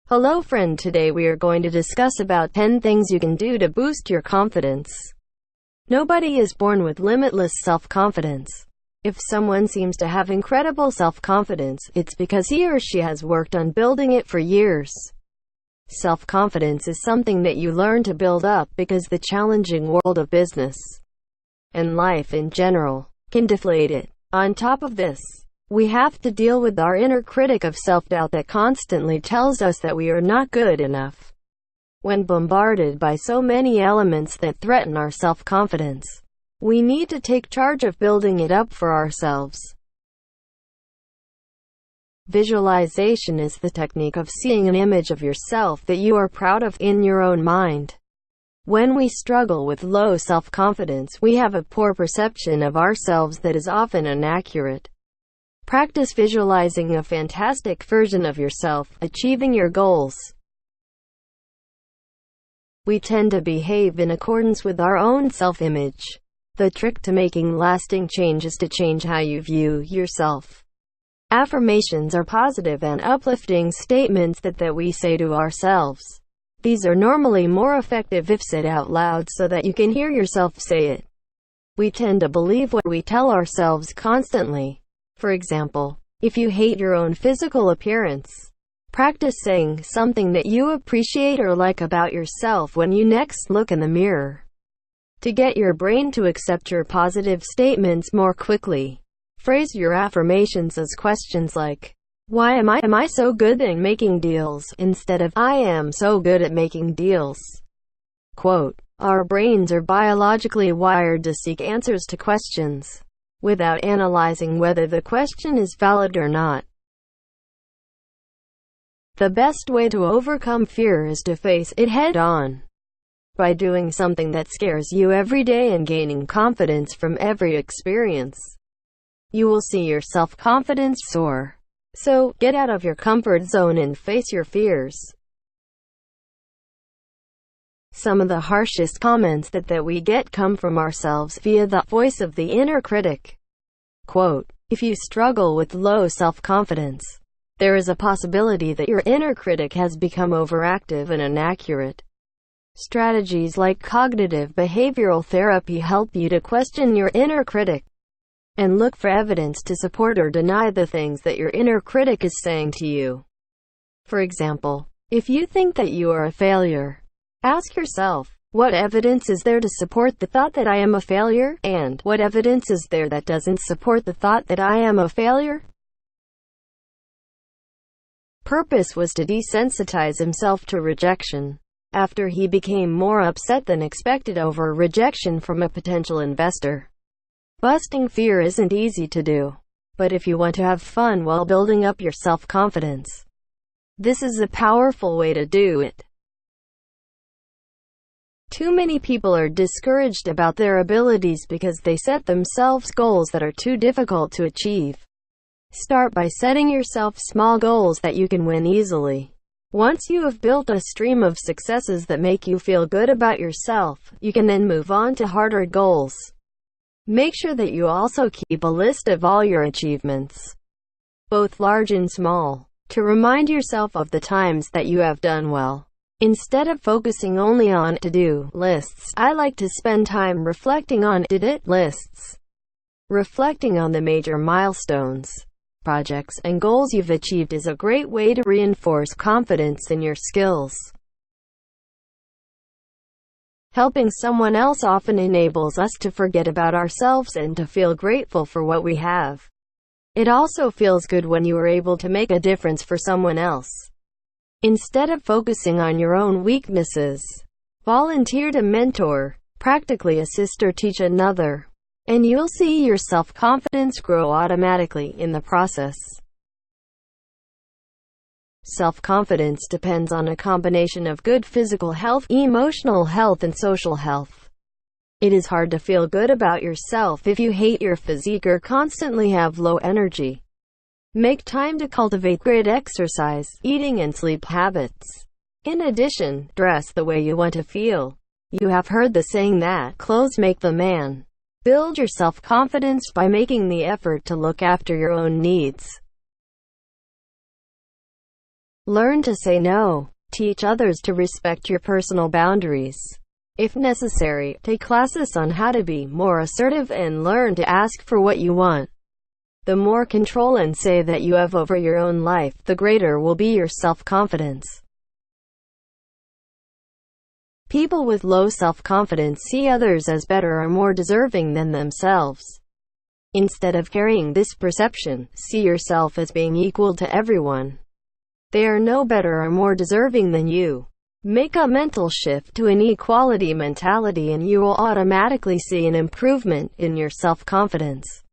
Hello friend, today we are going to discuss about 10 things you can do to boost your confidence. Nobody is born with limitless self-confidence. If someone seems to have incredible self-confidence, it's because he or she has worked on building it for years. Self-confidence is something that you learn to build up because the challenging world of business and life in general can deflate it. On top of this, we have to deal with our inner critic of self-doubt that constantly tells us that we are not good enough. When bombarded by so many elements that threaten our self-confidence, we need to take charge of building it up for ourselves. Visualization is the technique of seeing an image of yourself that you are proud of in your own mind. When we struggle with low self-confidence, we have a poor perception of ourselves that is often inaccurate. Practice visualizing a fantastic version of yourself, achieving your goals. We tend to behave in accordance with our own self-image. The trick to making lasting change is to change how you view yourself. Affirmations are positive and uplifting statements that we say to ourselves. These are normally more effective if said out loud so that you can hear yourself say it. We tend to believe what we tell ourselves constantly. For example, if you hate your own physical appearance, practice saying something that you appreciate or like about yourself when you next look in the mirror. To get your brain to accept your positive statements more quickly, phrase your affirmations as questions like, "Why am I so good at making deals?" instead of, "I am so good at making deals." Quote, "Our brains are biologically wired to seek answers to questions without analyzing whether the question is valid or not." The best way to overcome fear is to face it head-on. By doing something that scares you every day and gaining confidence from every experience, you will see your self-confidence soar. So, get out of your comfort zone and face your fears. Some of the harshest comments that we get come from ourselves via the voice of the inner critic. Quote, "If you struggle with low self-confidence, there is a possibility that your inner critic has become overactive and inaccurate." Strategies like cognitive behavioral therapy help you to question your inner critic and look for evidence to support or deny the things that your inner critic is saying to you. For example, if you think that you are a failure, ask yourself, what evidence is there to support the thought that I am a failure? And what evidence is there that doesn't support the thought that I am a failure? Purpose was to desensitize himself to rejection after he became more upset than expected over rejection from a potential investor. Busting fear isn't easy to do, but if you want to have fun while building up your self-confidence, this is a powerful way to do it. Too many people are discouraged about their abilities because they set themselves goals that are too difficult to achieve. Start by setting yourself small goals that you can win easily. Once you have built a stream of successes that make you feel good about yourself, you can then move on to harder goals. Make sure that you also keep a list of all your achievements, both large and small, to remind yourself of the times that you have done well. Instead of focusing only on to-do lists, I like to spend time reflecting on did-it lists. Reflecting on the major milestones, projects, and goals you've achieved is a great way to reinforce confidence in your skills. Helping someone else often enables us to forget about ourselves and to feel grateful for what we have. It also feels good when you are able to make a difference for someone else. Instead of focusing on your own weaknesses, volunteer to mentor, practically assist or teach another, and you'll see your self-confidence grow automatically in the process. Self-confidence depends on a combination of good physical health, emotional health, and social health. It is hard to feel good about yourself if you hate your physique or constantly have low energy. Make time to cultivate great exercise, eating and sleep habits. In addition, dress the way you want to feel. You have heard the saying that clothes make the man. Build your self-confidence by making the effort to look after your own needs. Learn to say no. Teach others to respect your personal boundaries. If necessary, take classes on how to be more assertive and learn to ask for what you want. The more control and say that you have over your own life, the greater will be your self-confidence. People with low self-confidence see others as better or more deserving than themselves. Instead of carrying this perception, see yourself as being equal to everyone. They are no better or more deserving than you. Make a mental shift to an equality mentality and you will automatically see an improvement in your self-confidence.